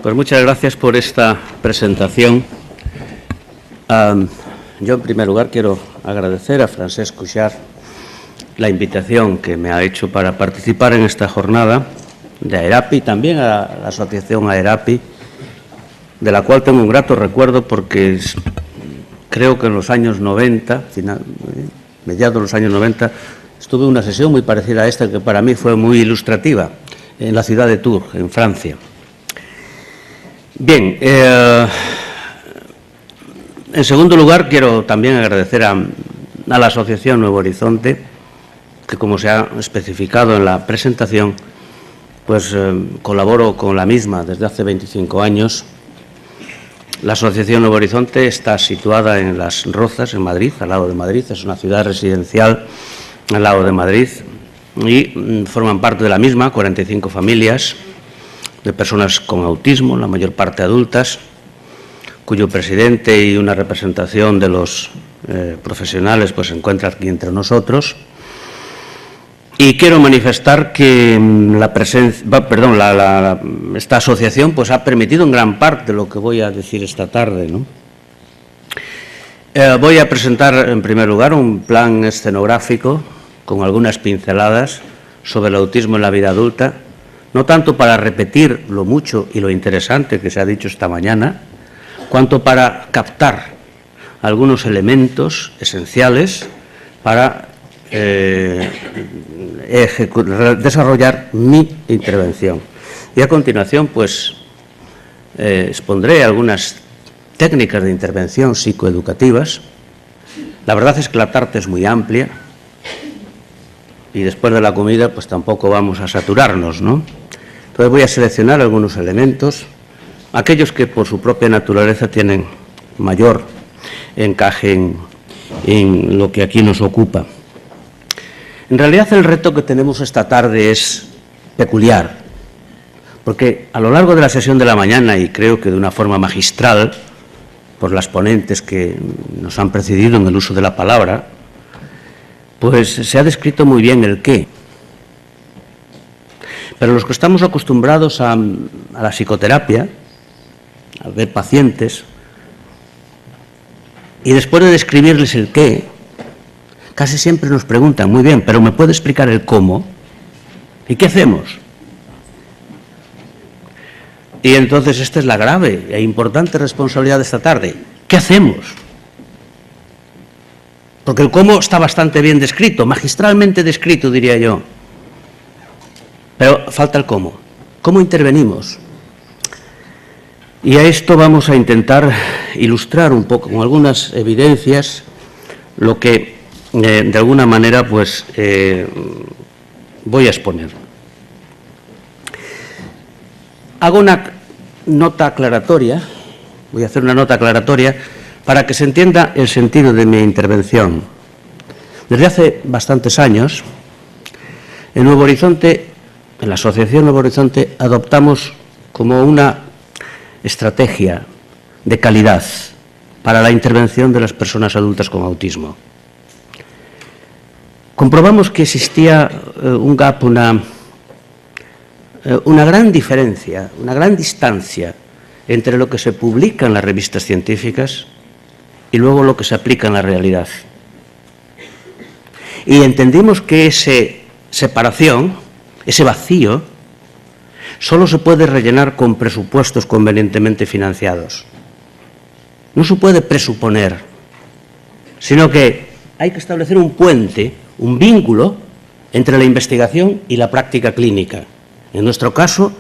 Pues muchas gracias por esta presentación. Yo, en primer lugar, quiero agradecer a Francesc Cuixart la invitación que me ha hecho para participar en esta jornada de AERAPI, también a la asociación AERAPI, de la cual tengo un grato recuerdo porque creo que en los años 90, mediados de los años 90, estuve en una sesión muy parecida a esta que para mí fue muy ilustrativa en la ciudad de Tours, en Francia. Bien, en segundo lugar, quiero también agradecer a la Asociación Nuevo Horizonte, que como se ha especificado en la presentación, pues colaboro con la misma desde hace 25 años. La Asociación Nuevo Horizonte está situada en Las Rozas, en Madrid, al lado de Madrid. Es una ciudad residencial al lado de Madrid y forman parte de la misma 45 familias de personas con autismo, la mayor parte adultas, cuyo presidente y una representación de los profesionales pues se encuentran aquí entre nosotros. Y quiero manifestar que esta asociación pues ha permitido en gran parte lo que voy a decir esta tarde, ¿no? Voy a presentar en primer lugar un plan escenográfico con algunas pinceladas sobre el autismo en la vida adulta, no tanto para repetir lo mucho y lo interesante que se ha dicho esta mañana, cuanto para captar algunos elementos esenciales para desarrollar mi intervención. Y a continuación, pues, expondré algunas técnicas de intervención psicoeducativas. La verdad es que la tarta es muy amplia y después de la comida, pues tampoco vamos a saturarnos, ¿no? Entonces voy a seleccionar algunos elementos, aquellos que por su propia naturaleza tienen mayor encaje en lo que aquí nos ocupa. En realidad, el reto que tenemos esta tarde es peculiar, porque a lo largo de la sesión de la mañana, y creo que de una forma magistral, por las ponentes que nos han precedido en el uso de la palabra, pues se ha descrito muy bien el qué. Pero los que estamos acostumbrados a la psicoterapia, a ver pacientes, y después de describirles el qué, casi siempre nos preguntan, muy bien, pero ¿me puede explicar el cómo? ¿Y qué hacemos? Y entonces esta es la grave e importante responsabilidad de esta tarde. ¿Qué hacemos? Porque el cómo está bastante bien descrito, magistralmente descrito, diría yo. Pero falta el cómo. ¿Cómo intervenimos? Y a esto vamos a intentar ilustrar un poco con algunas evidencias lo que de alguna manera pues voy a exponer. Hago una nota aclaratoria, voy a hacer una nota aclaratoria para que se entienda el sentido de mi intervención. Desde hace bastantes años, en Nuevo Horizonte, en la Asociación Nuevo Horizonte, adoptamos como una estrategia de calidad para la intervención de las personas adultas con autismo. Comprobamos que existía un gap, una gran diferencia, una gran distancia entre lo que se publica en las revistas científicas y luego lo que se aplica en la realidad. Y entendimos que esa separación, ese vacío, solo se puede rellenar con presupuestos convenientemente financiados. No se puede presuponer, sino que hay que establecer un puente, un vínculo entre la investigación y la práctica clínica. En nuestro caso,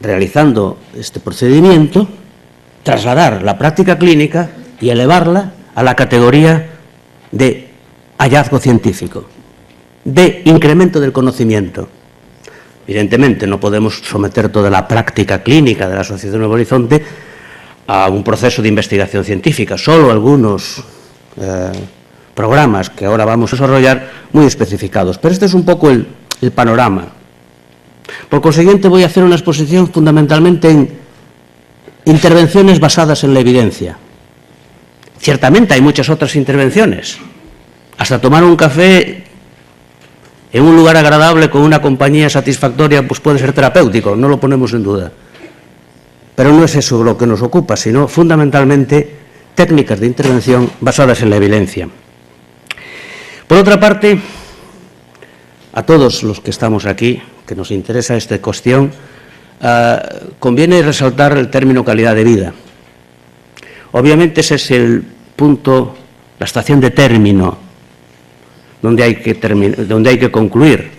realizando este procedimiento, trasladar la práctica clínica y elevarla a la categoría de hallazgo científico, de incremento del conocimiento. Evidentemente, no podemos someter toda la práctica clínica de la Asociación Nuevo Horizonte a un proceso de investigación científica, solo algunos programas que ahora vamos a desarrollar muy especificados. Pero este es un poco el panorama. Por consiguiente, voy a hacer una exposición fundamentalmente en intervenciones basadas en la evidencia. Ciertamente hay muchas otras intervenciones. Hasta tomar un café en un lugar agradable, con una compañía satisfactoria, pues puede ser terapéutico, no lo ponemos en duda. Pero no es eso lo que nos ocupa, sino fundamentalmente técnicas de intervención basadas en la evidencia. Por otra parte, a todos los que estamos aquí, que nos interesa esta cuestión, conviene resaltar el término calidad de vida. Obviamente ese es el punto, la estación de término, donde hay que concluir.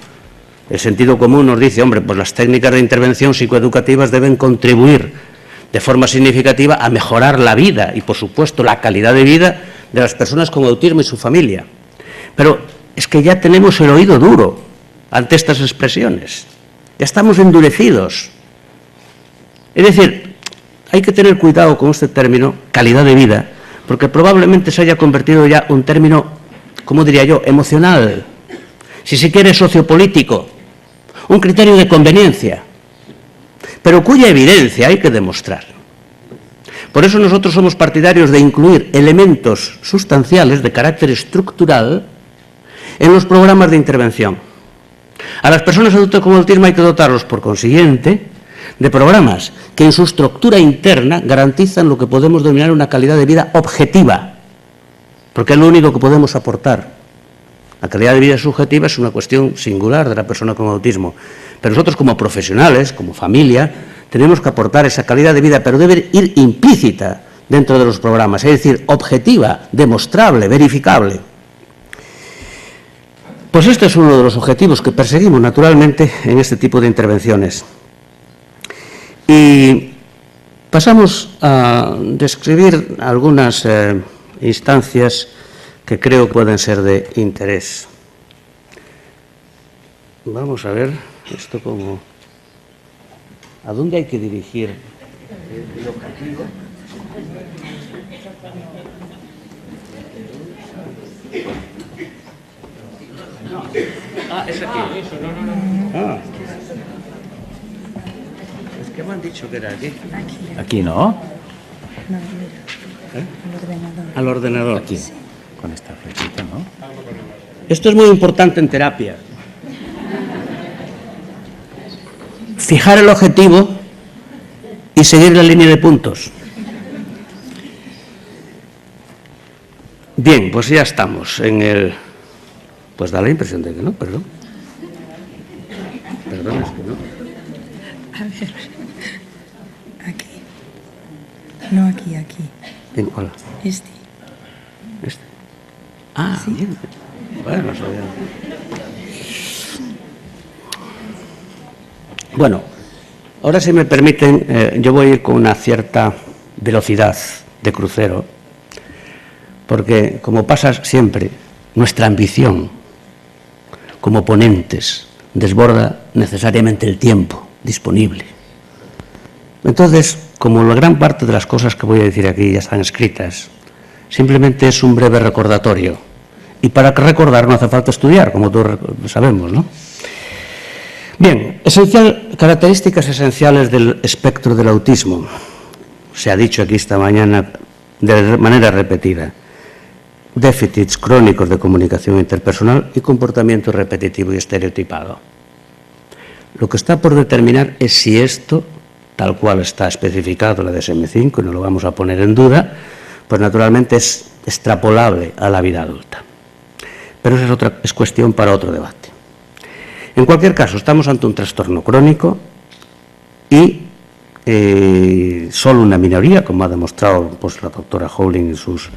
El sentido común nos dice, hombre, pues las técnicas de intervención psicoeducativas deben contribuir de forma significativa a mejorar la vida y, por supuesto, la calidad de vida de las personas con autismo y su familia. Pero es que ya tenemos el oído duro ante estas expresiones. Ya estamos endurecidos. Es decir, hay que tener cuidado con este término, calidad de vida, porque probablemente se haya convertido ya un término, ¿cómo diría yo?, emocional, si se quiere sociopolítico, un criterio de conveniencia, pero cuya evidencia hay que demostrar. Por eso nosotros somos partidarios de incluir elementos sustanciales de carácter estructural en los programas de intervención. A las personas adultas con autismo hay que dotarlos, por consiguiente, de programas que en su estructura interna garantizan lo que podemos denominar una calidad de vida objetiva, porque es lo único que podemos aportar. La calidad de vida subjetiva es una cuestión singular de la persona con autismo, pero nosotros como profesionales, como familia, tenemos que aportar esa calidad de vida, pero debe ir implícita dentro de los programas, es decir, objetiva, demostrable, verificable. Pues este es uno de los objetivos que perseguimos naturalmente en este tipo de intervenciones. Y pasamos a describir algunas instancias que creo pueden ser de interés. Vamos a ver esto como... ¿A dónde hay que dirigir el objetivo? Es aquí. Es que me han dicho que era aquí. Aquí, ¿no? No, mira. Al ordenador. Al ordenador. Aquí, con esta flechita, ¿no? Esto es muy importante en terapia. Fijar el objetivo y seguir la línea de puntos. Bien, pues ya estamos en el... Pues da la impresión de que no, perdón. Perdón, es que no. A ver. Aquí. No aquí, aquí. ¿En cuál? Este. ¿Este? Ah, sí. Bien. Bueno, no sabía. Bueno, ahora si me permiten, yo voy a ir con una cierta velocidad de crucero, porque como pasa siempre, nuestra ambición como ponentes desborda necesariamente el tiempo disponible. Entonces, como la gran parte de las cosas que voy a decir aquí ya están escritas, simplemente es un breve recordatorio. Y para recordar no hace falta estudiar, como todos sabemos, ¿no? Bien, características esenciales del espectro del autismo. Se ha dicho aquí esta mañana de manera repetida. Déficits crónicos de comunicación interpersonal y comportamiento repetitivo y estereotipado. Lo que está por determinar es si esto, tal cual está especificado en la DSM-5, y no lo vamos a poner en duda, pues naturalmente es extrapolable a la vida adulta. Pero esa es cuestión para otro debate. En cualquier caso, estamos ante un trastorno crónico y solo una minoría, como ha demostrado pues, la doctora Howling en sus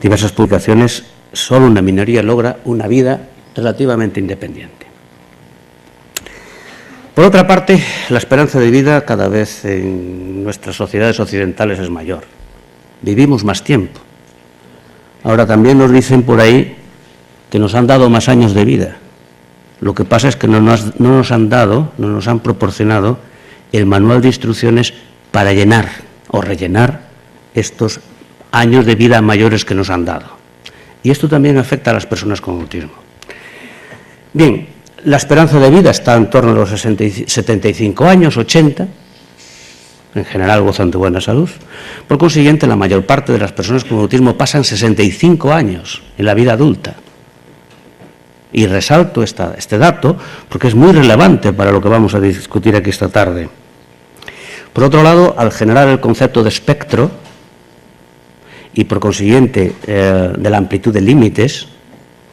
diversas publicaciones, solo una minoría logra una vida relativamente independiente. Por otra parte, la esperanza de vida cada vez en nuestras sociedades occidentales es mayor. Vivimos más tiempo. Ahora también nos dicen por ahí que nos han dado más años de vida. Lo que pasa es que no nos han proporcionado el manual de instrucciones para llenar o rellenar estos años de vida mayores que nos han dado. Y esto también afecta a las personas con autismo. Bien, la esperanza de vida está en torno a los 75 años, 80, en general gozan de buena salud. Por consiguiente, la mayor parte de las personas con autismo pasan 65 años en la vida adulta. Y resalto este dato porque es muy relevante para lo que vamos a discutir aquí esta tarde. Por otro lado, al generar el concepto de espectro y, por consiguiente, de la amplitud de límites,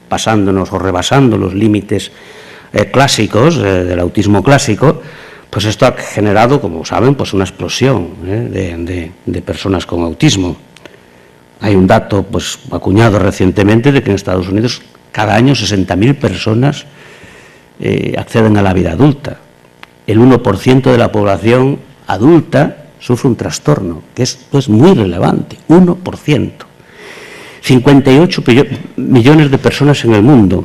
pasándonos o rebasando los límites clásicos, del autismo clásico, pues esto ha generado, como saben, pues una explosión de personas con autismo. Hay un dato pues acuñado recientemente de que en Estados Unidos cada año 60.000 personas acceden a la vida adulta. El 1% de la población adulta sufre un trastorno, que esto es muy relevante, 1%. 58 millones de personas en el mundo.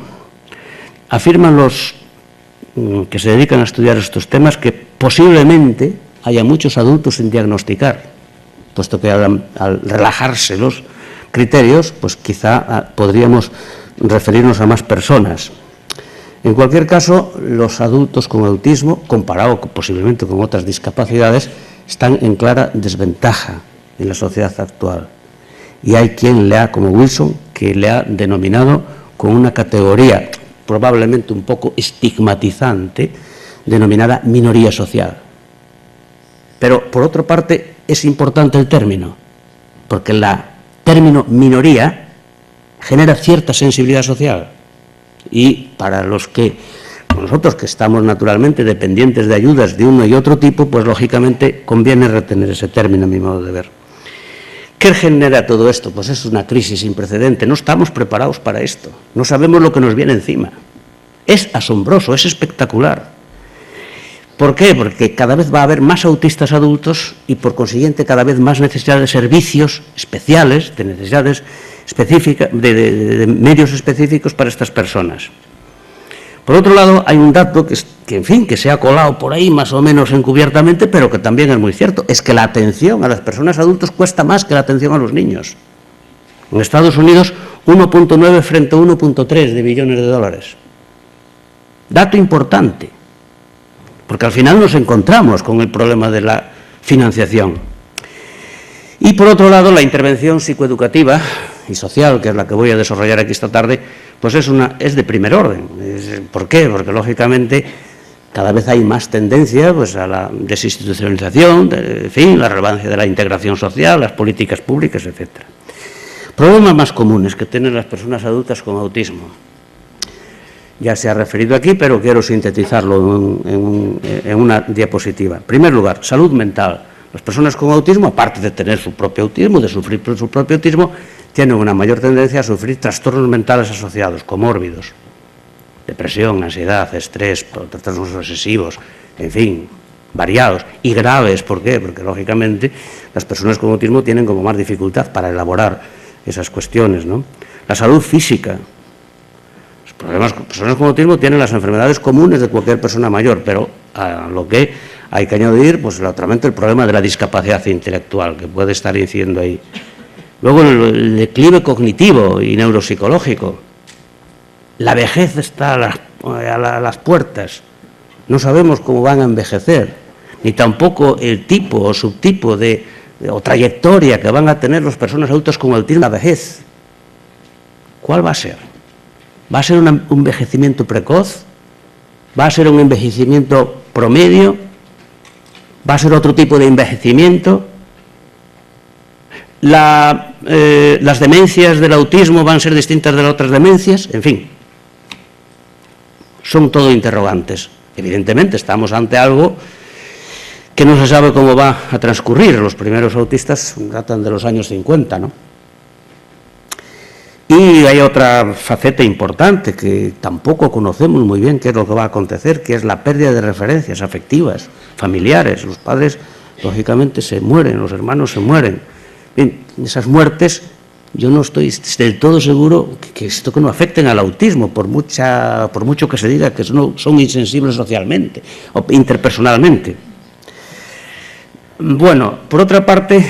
Afirman los que se dedican a estudiar estos temas que posiblemente haya muchos adultos sin diagnosticar, puesto que al relajarse los criterios, pues quizá podríamos referirnos a más personas. En cualquier caso, los adultos con autismo, comparado posiblemente con otras discapacidades, están en clara desventaja en la sociedad actual. Y hay quien le ha, como Wilson, que le ha denominado con una categoría probablemente un poco estigmatizante, denominada minoría social. Pero, por otra parte, es importante el término, porque el término minoría genera cierta sensibilidad social. Y para nosotros que estamos naturalmente dependientes de ayudas de uno y otro tipo, pues lógicamente conviene retener ese término, a mi modo de ver. ¿Qué genera todo esto? Pues es una crisis sin precedente. No estamos preparados para esto. No sabemos lo que nos viene encima. Es asombroso, es espectacular. ¿Por qué? Porque cada vez va a haber más autistas adultos y, por consiguiente, cada vez más necesidad de servicios especiales, de necesidades específicas, de medios específicos para estas personas. Por otro lado, hay un dato que se ha colado por ahí más o menos encubiertamente, pero que también es muy cierto, es que la atención a las personas adultas cuesta más que la atención a los niños. En Estados Unidos, 1,9 frente a 1,3 de billones de dólares. Dato importante, porque al final nos encontramos con el problema de la financiación. Y por otro lado, la intervención psicoeducativa y social, que es la que voy a desarrollar aquí esta tarde, pues es de primer orden. ¿Por qué? Porque lógicamente cada vez hay más tendencia pues, a la desinstitucionalización, en fin, la relevancia de la integración social, las políticas públicas, etc. Problemas más comunes que tienen las personas adultas con autismo. Ya se ha referido aquí, pero quiero sintetizarlo en una diapositiva. En primer lugar, salud mental. Las personas con autismo, aparte de tener su propio autismo, de sufrir por su propio autismo, tienen una mayor tendencia a sufrir trastornos mentales asociados, comórbidos, depresión, ansiedad, estrés, trastornos obsesivos, en fin, variados y graves. ¿Por qué? Porque, lógicamente, las personas con autismo tienen como más dificultad para elaborar esas cuestiones, ¿no? La salud física. Las personas con autismo tienen las enfermedades comunes de cualquier persona mayor, pero a lo que hay que añadir, pues, naturalmente, el problema de la discapacidad intelectual, que puede estar incidiendo ahí. Luego, el declive cognitivo y neuropsicológico. La vejez está a las puertas. No sabemos cómo van a envejecer, ni tampoco el tipo o subtipo o trayectoria que van a tener las personas adultas con autismo en la vejez. ¿Cuál va a ser? ¿Va a ser un envejecimiento precoz? ¿Va a ser un envejecimiento promedio? ¿Va a ser otro tipo de envejecimiento? ¿Las demencias del autismo van a ser distintas de las otras demencias? En fin, son todo interrogantes. Evidentemente estamos ante algo que no se sabe cómo va a transcurrir. Los primeros autistas datan de los años 50, ¿no? Y hay otra faceta importante que tampoco conocemos muy bien qué es lo que va a acontecer, que es la pérdida de referencias afectivas, familiares. Los padres, lógicamente, se mueren, los hermanos se mueren. Bien, esas muertes, yo no estoy del todo seguro que esto que no afecten al autismo, por mucho que se diga que son insensibles socialmente o interpersonalmente. Bueno, por otra parte,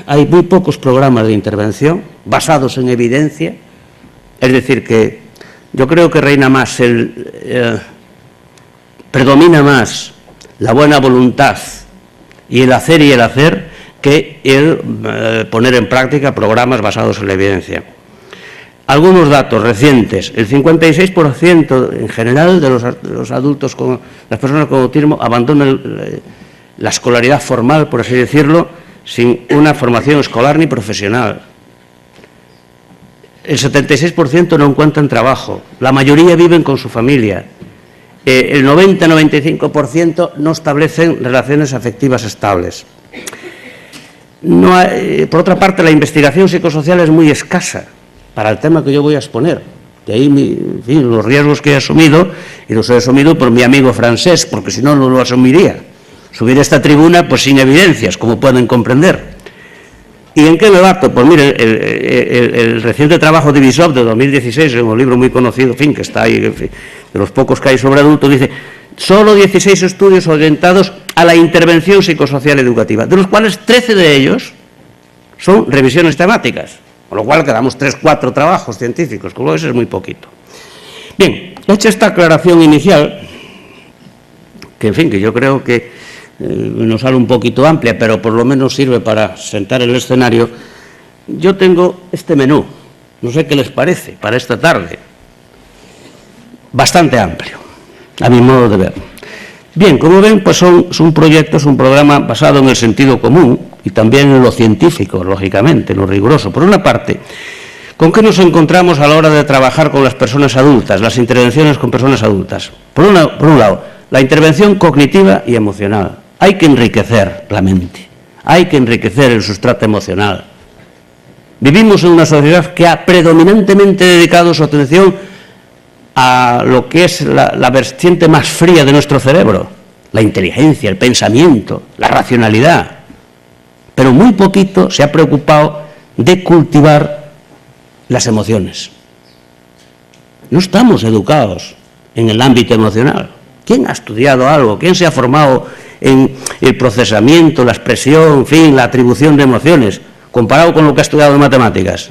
hay muy pocos programas de intervención basados en evidencia, es decir, que yo creo que predomina más la buena voluntad y el hacer que el poner en práctica programas basados en la evidencia. Algunos datos recientes. El 56% en general de los adultos, las personas con autismo, abandonan la escolaridad formal, por así decirlo, sin una formación escolar ni profesional. El 76% no encuentran trabajo. La mayoría viven con su familia. El 90-95% no establecen relaciones afectivas estables. Por otra parte, la investigación psicosocial es muy escasa para el tema que yo voy a exponer. De ahí, en fin, los riesgos que he asumido, y los he asumido por mi amigo francés, porque si no, no lo asumiría. Subir a esta tribuna, pues sin evidencias, como pueden comprender. ¿Y en qué me bato? Pues mire, el reciente trabajo de Bishop de 2016, un libro muy conocido, en fin, que está ahí, en fin, de los pocos que hay sobre adultos, dice, solo 16 estudios orientados a la intervención psicosocial educativa, de los cuales 13 de ellos son revisiones temáticas, con lo cual quedamos 3-4 trabajos científicos, con lo que eso es muy poquito. Bien, hecha esta aclaración inicial, que en fin, que yo creo que nos sale un poquito amplia, pero por lo menos sirve para sentar el escenario, yo tengo este menú, no sé qué les parece, para esta tarde, bastante amplio, a mi modo de ver. Bien, como ven, pues son proyectos, un programa basado en el sentido común y también en lo científico, lógicamente, en lo riguroso. Por una parte, ¿con qué nos encontramos a la hora de trabajar con las personas adultas, las intervenciones con personas adultas? Por un lado, la intervención cognitiva y emocional. Hay que enriquecer la mente, hay que enriquecer el sustrato emocional. Vivimos en una sociedad que ha predominantemente dedicado su atención a lo que es la vertiente más fría de nuestro cerebro, la inteligencia, el pensamiento, la racionalidad, pero muy poquito se ha preocupado de cultivar las emociones. No estamos educados en el ámbito emocional. ¿Quién ha estudiado algo? ¿Quién se ha formado en el procesamiento, la expresión, en fin, la atribución de emociones, comparado con lo que ha estudiado en matemáticas?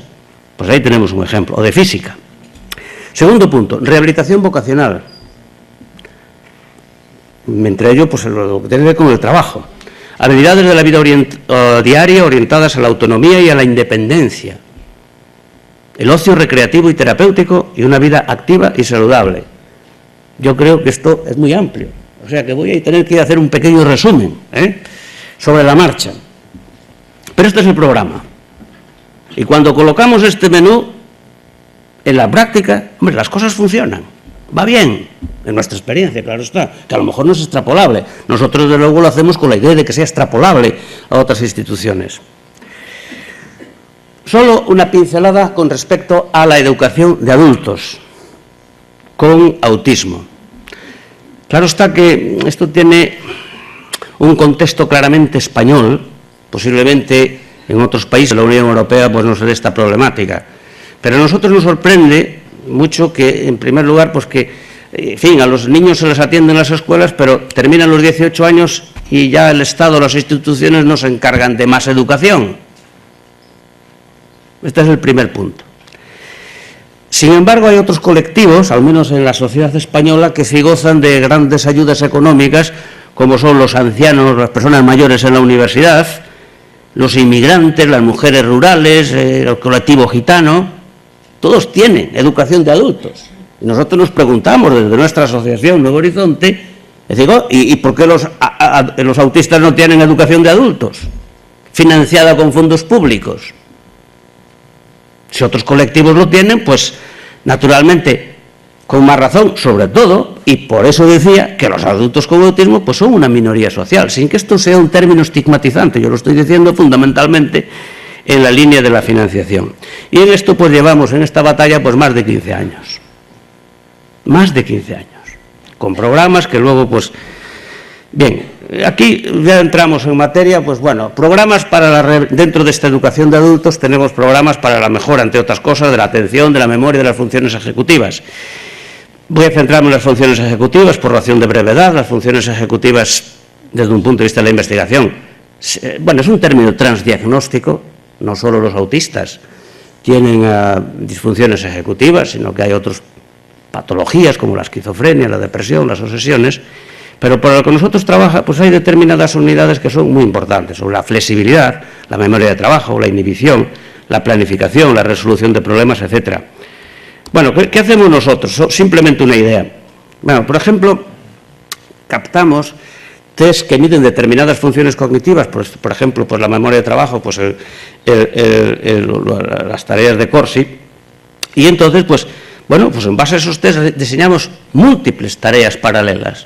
Pues ahí tenemos un ejemplo, o de física. Segundo punto, rehabilitación vocacional. Entre ello, pues lo que tiene que ver con el trabajo. Habilidades de la vida diaria orientadas a la autonomía y a la independencia. El ocio recreativo y terapéutico y una vida activa y saludable. Yo creo que esto es muy amplio. O sea que voy a tener que hacer un pequeño resumen sobre la marcha. Pero este es el programa. Y cuando colocamos este menú en la práctica, hombre, las cosas funcionan. Va bien, en nuestra experiencia, claro está, que a lo mejor no es extrapolable. Nosotros, desde luego, lo hacemos con la idea de que sea extrapolable a otras instituciones. Solo una pincelada con respecto a la educación de adultos con autismo. Claro está que esto tiene un contexto claramente español, posiblemente en otros países de la Unión Europea pues no se dé esta problemática, pero a nosotros nos sorprende mucho que, en primer lugar, pues que, en fin, a los niños se les atiende en las escuelas, pero terminan los 18 años y ya el Estado, las instituciones no se encargan de más educación. Este es el primer punto. Sin embargo, hay otros colectivos, al menos en la sociedad española, que sí gozan de grandes ayudas económicas, como son los ancianos, las personas mayores en la universidad, los inmigrantes, las mujeres rurales, el colectivo gitano. Todos tienen educación de adultos. Y nosotros nos preguntamos desde nuestra asociación Nuevo Horizonte, ¿y por qué los autistas no tienen educación de adultos, financiada con fondos públicos? Si otros colectivos lo tienen, pues naturalmente, con más razón, sobre todo, y por eso decía que los adultos con autismo pues son una minoría social, sin que esto sea un término estigmatizante. Yo lo estoy diciendo fundamentalmente en la línea de la financiación. Y en esto pues llevamos en esta batalla pues más de 15 años. Más de 15 años. Con programas que luego pues... Bien, aquí ya entramos en materia, pues bueno, programas para dentro de esta educación de adultos tenemos programas para la mejora, entre otras cosas, de la atención, de la memoria y de las funciones ejecutivas. Voy a centrarme en las funciones ejecutivas por razón de brevedad. Las funciones ejecutivas, desde un punto de vista de la investigación, bueno, es un término transdiagnóstico, no solo los autistas tienen disfunciones ejecutivas, sino que hay otras patologías como la esquizofrenia, la depresión, las obsesiones. Pero para lo que nosotros trabajamos, pues hay determinadas unidades que son muy importantes, sobre la flexibilidad, la memoria de trabajo, la inhibición, la planificación, la resolución de problemas, etcétera. Bueno, ¿qué hacemos nosotros? Simplemente una idea. Bueno, por ejemplo, captamos test que miden determinadas funciones cognitivas, por ejemplo, pues la memoria de trabajo, pues las tareas de Corsi, y entonces, pues, bueno, pues en base a esos test diseñamos múltiples tareas paralelas,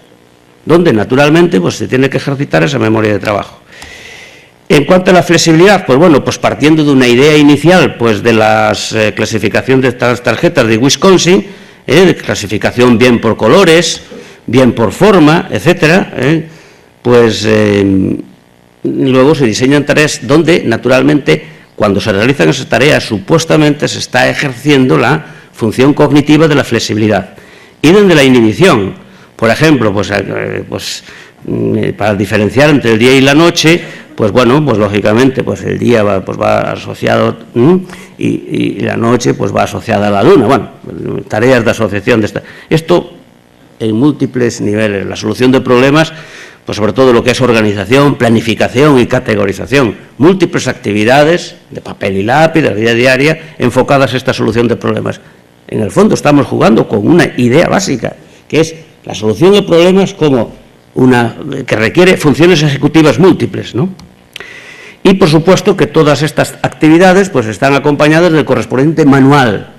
donde naturalmente pues se tiene que ejercitar esa memoria de trabajo. En cuanto a la flexibilidad, pues bueno, pues partiendo de una idea inicial, pues de la clasificación de estas tarjetas de Wisconsin, de clasificación bien por colores, bien por forma, etcétera, pues luego se diseñan tareas donde, naturalmente, cuando se realizan esas tareas, supuestamente se está ejerciendo la función cognitiva de la flexibilidad. Y desde la inhibición, por ejemplo, pues para diferenciar entre el día y la noche, pues bueno, pues lógicamente, pues el día va asociado y la noche pues va asociada a la luna. Bueno, tareas de asociación de esta. Esto en múltiples niveles, la solución de problemas, pues sobre todo lo que es organización, planificación y categorización, múltiples actividades de papel y lápiz, de la vida diaria, enfocadas a esta solución de problemas. En el fondo estamos jugando con una idea básica, que es la solución de problemas como una que requiere funciones ejecutivas múltiples, ¿no? Y por supuesto que todas estas actividades pues están acompañadas del correspondiente manual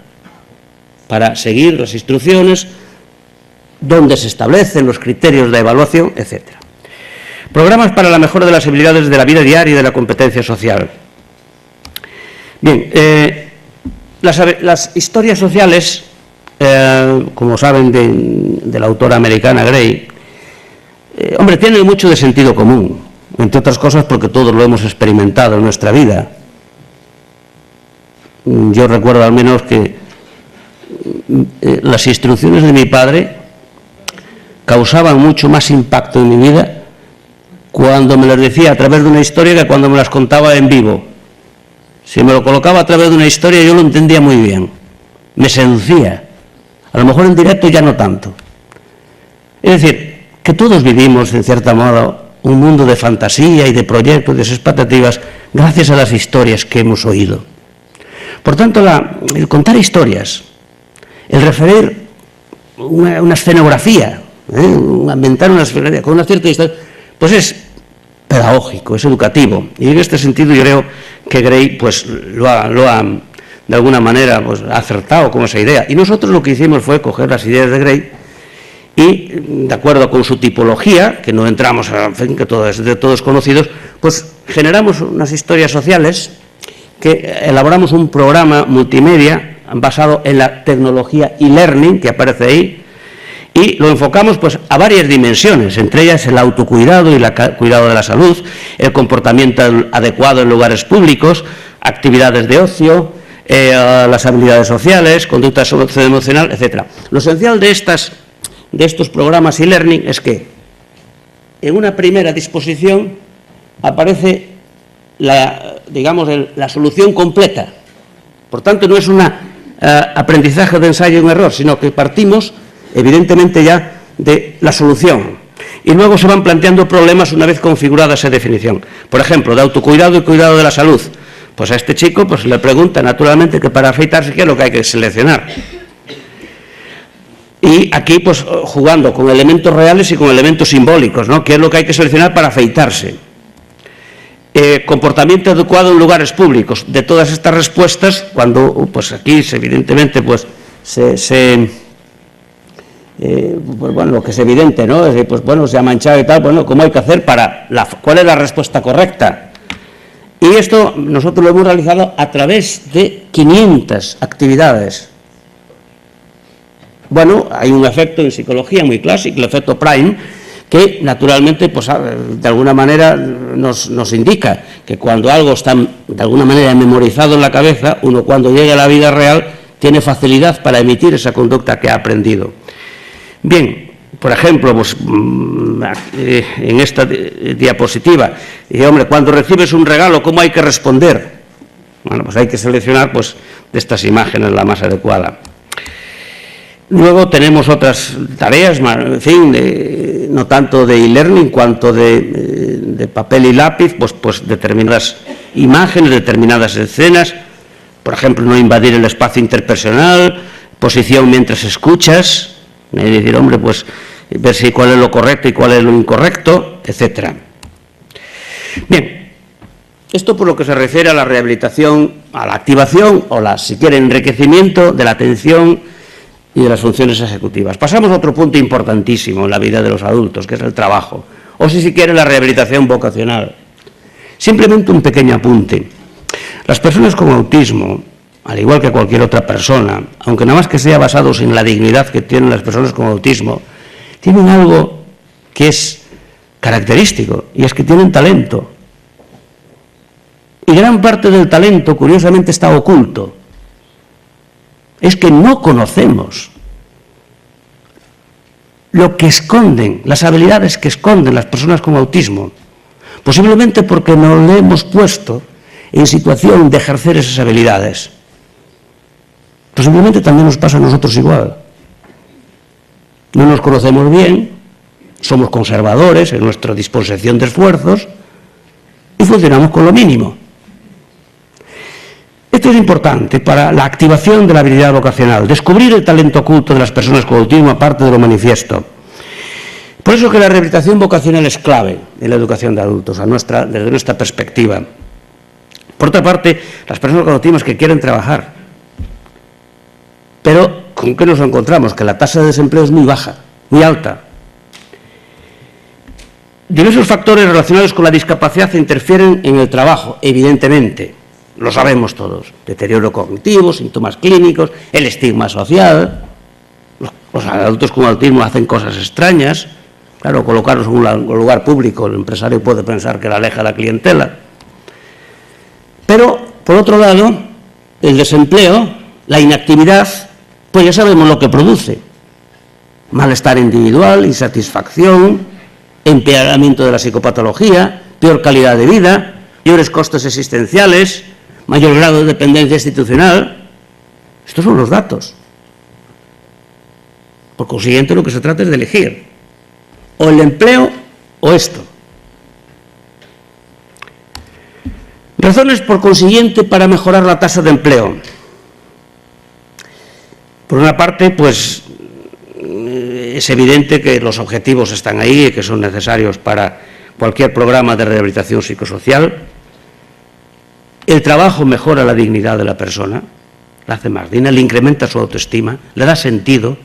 para seguir las instrucciones, donde se establecen los criterios de evaluación, etcétera. Programas para la mejora de las habilidades de la vida diaria y de la competencia social. Bien, las historias sociales, como saben de la autora americana Gray, hombre, tienen mucho de sentido común, entre otras cosas porque todos lo hemos experimentado en nuestra vida. Yo recuerdo al menos que las instrucciones de mi padre causaban mucho más impacto en mi vida cuando me las decía a través de una historia que cuando me las contaba en vivo. Si me lo colocaba a través de una historia yo lo entendía muy bien, me seducía. A lo mejor en directo ya no tanto. Es decir, que todos vivimos, en cierto modo, un mundo de fantasía y de proyectos, de expectativas, gracias a las historias que hemos oído. Por tanto, el contar historias, el referir una escenografía, inventar una escenografía con una cierta historia, pues es pedagógico, es educativo. Y en este sentido yo creo que Gray pues, lo ha de alguna manera pues, acertado con esa idea. Y nosotros lo que hicimos fue coger las ideas de Gray y, de acuerdo con su tipología, que no entramos, en fin, que de todos conocidos, pues generamos unas historias sociales que elaboramos un programa multimedia basado en la tecnología e-learning que aparece ahí y lo enfocamos pues a varias dimensiones, entre ellas el autocuidado y el cuidado de la salud, el comportamiento adecuado en lugares públicos, actividades de ocio, las habilidades sociales, conducta socioemocional, etc. Lo esencial de estos programas e-learning es que en una primera disposición aparece la solución completa. Por tanto, no es un aprendizaje de ensayo y un error, sino que partimos, evidentemente, ya de la solución. Y luego se van planteando problemas una vez configurada esa definición. Por ejemplo, de autocuidado y cuidado de la salud. Pues a este chico pues le pregunta naturalmente que para afeitarse qué es lo que hay que seleccionar. Y aquí pues jugando con elementos reales y con elementos simbólicos, ¿no? ¿Qué es lo que hay que seleccionar para afeitarse? Comportamiento adecuado en lugares públicos. De todas estas respuestas, cuando pues aquí evidentemente pues pues bueno, lo que es evidente, ¿no? Es decir, pues bueno, se ha manchado y tal, bueno, ¿cómo hay que hacer cuál es la respuesta correcta? Y esto nosotros lo hemos realizado a través de 500 actividades. Bueno, hay un efecto en psicología muy clásico, el efecto Prime, que naturalmente, pues de alguna manera nos indica que cuando algo está de alguna manera memorizado en la cabeza, uno cuando llega a la vida real tiene facilidad para emitir esa conducta que ha aprendido. Bien, por ejemplo, pues, en esta diapositiva, hombre, cuando recibes un regalo, ¿cómo hay que responder? Bueno, pues hay que seleccionar pues, de estas imágenes la más adecuada. Luego tenemos otras tareas, en fin, no tanto de e-learning cuanto de papel y lápiz, pues determinadas imágenes, determinadas escenas, por ejemplo, no invadir el espacio interpersonal, posición mientras escuchas, decir, hombre, pues ver si cuál es lo correcto y cuál es lo incorrecto, etcétera. Bien, esto por lo que se refiere a la rehabilitación, a la activación o si quiere, enriquecimiento de la atención y de las funciones ejecutivas. Pasamos a otro punto importantísimo en la vida de los adultos, que es el trabajo, o si quiere, la rehabilitación vocacional. Simplemente un pequeño apunte. Las personas con autismo, al igual que cualquier otra persona, aunque nada más que sea basados en la dignidad que tienen las personas con autismo, tienen algo que es característico, y es que tienen talento. Y gran parte del talento, curiosamente, está oculto. Es que no conocemos lo que esconden, las habilidades que esconden las personas con autismo, posiblemente porque no le hemos puesto en situación de ejercer esas habilidades. Posiblemente también nos pasa a nosotros igual. No nos conocemos bien, somos conservadores en nuestra disposición de esfuerzos y funcionamos con lo mínimo. Esto es importante para la activación de la habilidad vocacional, descubrir el talento oculto de las personas con autismo aparte de lo manifiesto. Por eso que la rehabilitación vocacional es clave en la educación de adultos, desde nuestra perspectiva. Por otra parte, las personas con autismo que quieren trabajar, pero ¿con qué nos encontramos? Que la tasa de desempleo es muy baja, muy alta. Diversos factores relacionados con la discapacidad interfieren en el trabajo, evidentemente. Lo sabemos todos. Deterioro cognitivo, síntomas clínicos, el estigma social. Los adultos con autismo hacen cosas extrañas. Claro, colocarlos en un lugar público, el empresario puede pensar que le aleja a la clientela. Pero, por otro lado, el desempleo, la inactividad, pues ya sabemos lo que produce. Malestar individual, insatisfacción, empeoramiento de la psicopatología, peor calidad de vida, mayores costes existenciales, mayor grado de dependencia institucional. Estos son los datos. Por consiguiente, lo que se trata es de elegir o el empleo o esto. Razones, por consiguiente, para mejorar la tasa de empleo. Por una parte, pues es evidente que los objetivos están ahí y que son necesarios para cualquier programa de rehabilitación psicosocial. El trabajo mejora la dignidad de la persona, la hace más digna, le incrementa su autoestima, le da sentido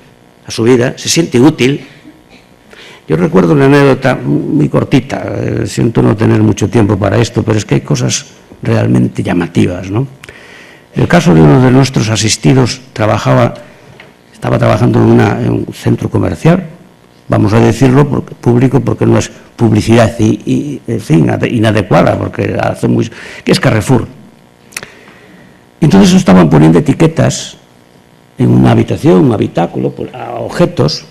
a su vida, se siente útil. Yo recuerdo una anécdota muy cortita, siento no tener mucho tiempo para esto, pero es que hay cosas realmente llamativas, ¿no? El caso de uno de nuestros asistidos estaba trabajando en un centro comercial, vamos a decirlo público porque no es publicidad en fin, inadecuada, porque que es Carrefour. Entonces estaban poniendo etiquetas en una habitación, un habitáculo, a objetos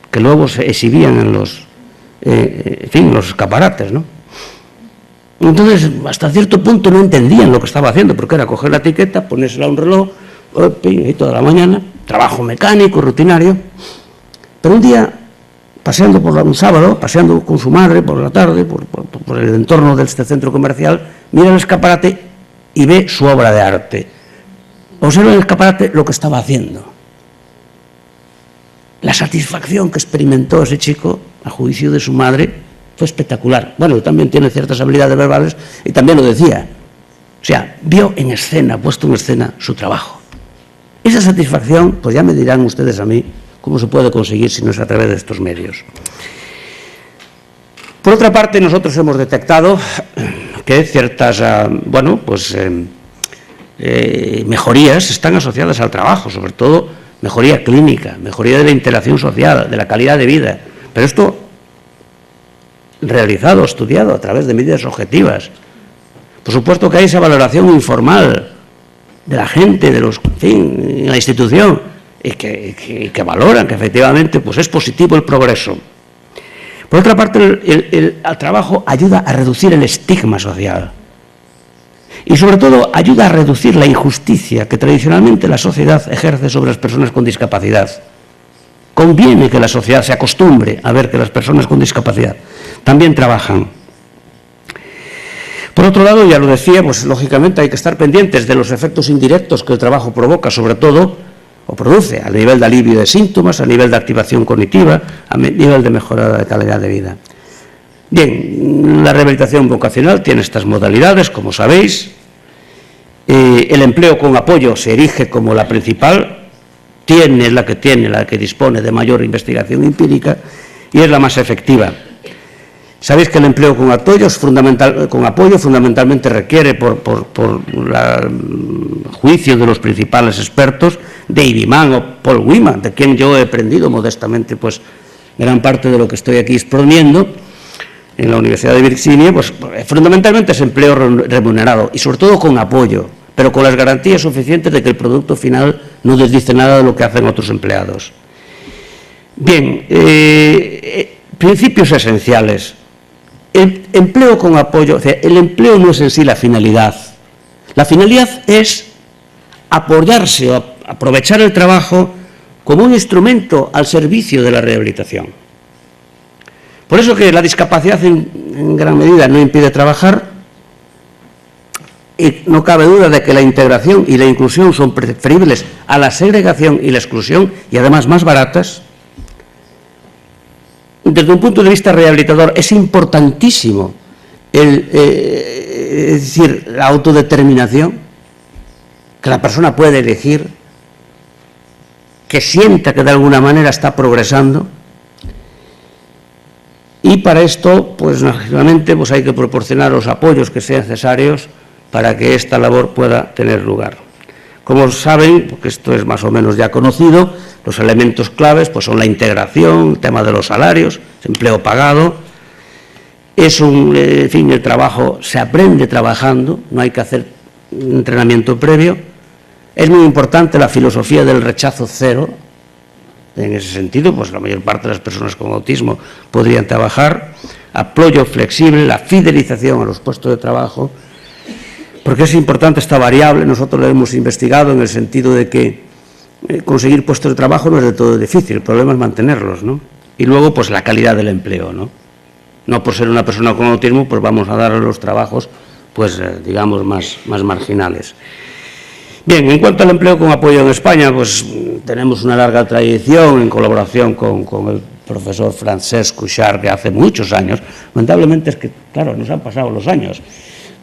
que luego se exhibían en los escaparates, ¿no? Entonces, hasta cierto punto no entendían lo que estaba haciendo, porque era coger la etiqueta, ponérsela a un reloj, y toda la mañana, trabajo mecánico, rutinario. Pero un día, un sábado, paseando con su madre por la tarde, por el entorno de este centro comercial, mira el escaparate y ve su obra de arte. Observa en el escaparate lo que estaba haciendo. La satisfacción que experimentó ese chico, a juicio de su madre, fue espectacular. Bueno, también tiene ciertas habilidades verbales y también lo decía. O sea, vio en escena, puesto en escena, su trabajo. Esa satisfacción, pues ya me dirán ustedes a mí cómo se puede conseguir si no es a través de estos medios. Por otra parte, nosotros hemos detectado que ciertas, mejorías están asociadas al trabajo, sobre todo mejoría clínica, mejoría de la interacción social, de la calidad de vida. Pero esto realizado, estudiado a través de medidas objetivas. Por supuesto que hay esa valoración informal de la gente, en la institución, y que valoran que efectivamente pues es positivo el progreso. Por otra parte, el trabajo ayuda a reducir el estigma social y sobre todo ayuda a reducir la injusticia que tradicionalmente la sociedad ejerce sobre las personas con discapacidad. Conviene que la sociedad se acostumbre a ver que las personas con discapacidad también trabajan. Por otro lado, ya lo decía, pues lógicamente hay que estar pendientes de los efectos indirectos que el trabajo provoca, sobre todo o produce, a nivel de alivio de síntomas, a nivel de activación cognitiva, a nivel de mejora de calidad de vida. Bien, la rehabilitación vocacional tiene estas modalidades, como sabéis. El empleo con apoyo se erige como la principal, la que dispone de mayor investigación empírica y es la más efectiva. Sabéis que el empleo con apoyo fundamentalmente requiere, por juicio de los principales expertos, David Mann o Paul Wiman, de quien yo he aprendido modestamente pues gran parte de lo que estoy aquí exponiendo en la Universidad de Virginia, pues fundamentalmente es empleo remunerado y sobre todo con apoyo, pero con las garantías suficientes de que el producto final no desdice nada de lo que hacen otros empleados. Bien, principios esenciales. El empleo con apoyo, o sea, el empleo no es en sí la finalidad. La finalidad es apoyarse o aprovechar el trabajo como un instrumento al servicio de la rehabilitación. Por eso que la discapacidad en gran medida no impide trabajar y no cabe duda de que la integración y la inclusión son preferibles a la segregación y la exclusión y además más baratas. Desde un punto de vista rehabilitador es importantísimo es decir, la autodeterminación, que la persona puede elegir, que sienta que de alguna manera está progresando. Y para esto, pues lógicamente, pues hay que proporcionar los apoyos que sean necesarios para que esta labor pueda tener lugar. Como saben, porque esto es más o menos ya conocido, los elementos claves pues son la integración, el tema de los salarios, empleo pagado. En fin, el trabajo se aprende trabajando, no hay que hacer un entrenamiento previo. Es muy importante la filosofía del rechazo cero. En ese sentido, pues la mayor parte de las personas con autismo podrían trabajar. Apoyo flexible, la fidelización a los puestos de trabajo, porque es importante esta variable. Nosotros lo hemos investigado en el sentido de que conseguir puestos de trabajo no es de todo difícil, el problema es mantenerlos, ¿no? Y luego, pues la calidad del empleo, ¿no? No por ser una persona con autismo, pues vamos a darle los trabajos, pues digamos, más marginales. Bien, en cuanto al empleo con apoyo en España, pues tenemos una larga tradición en colaboración con el profesor Francesc Cuixart, que hace muchos años. Lamentablemente es que, claro, nos han pasado los años,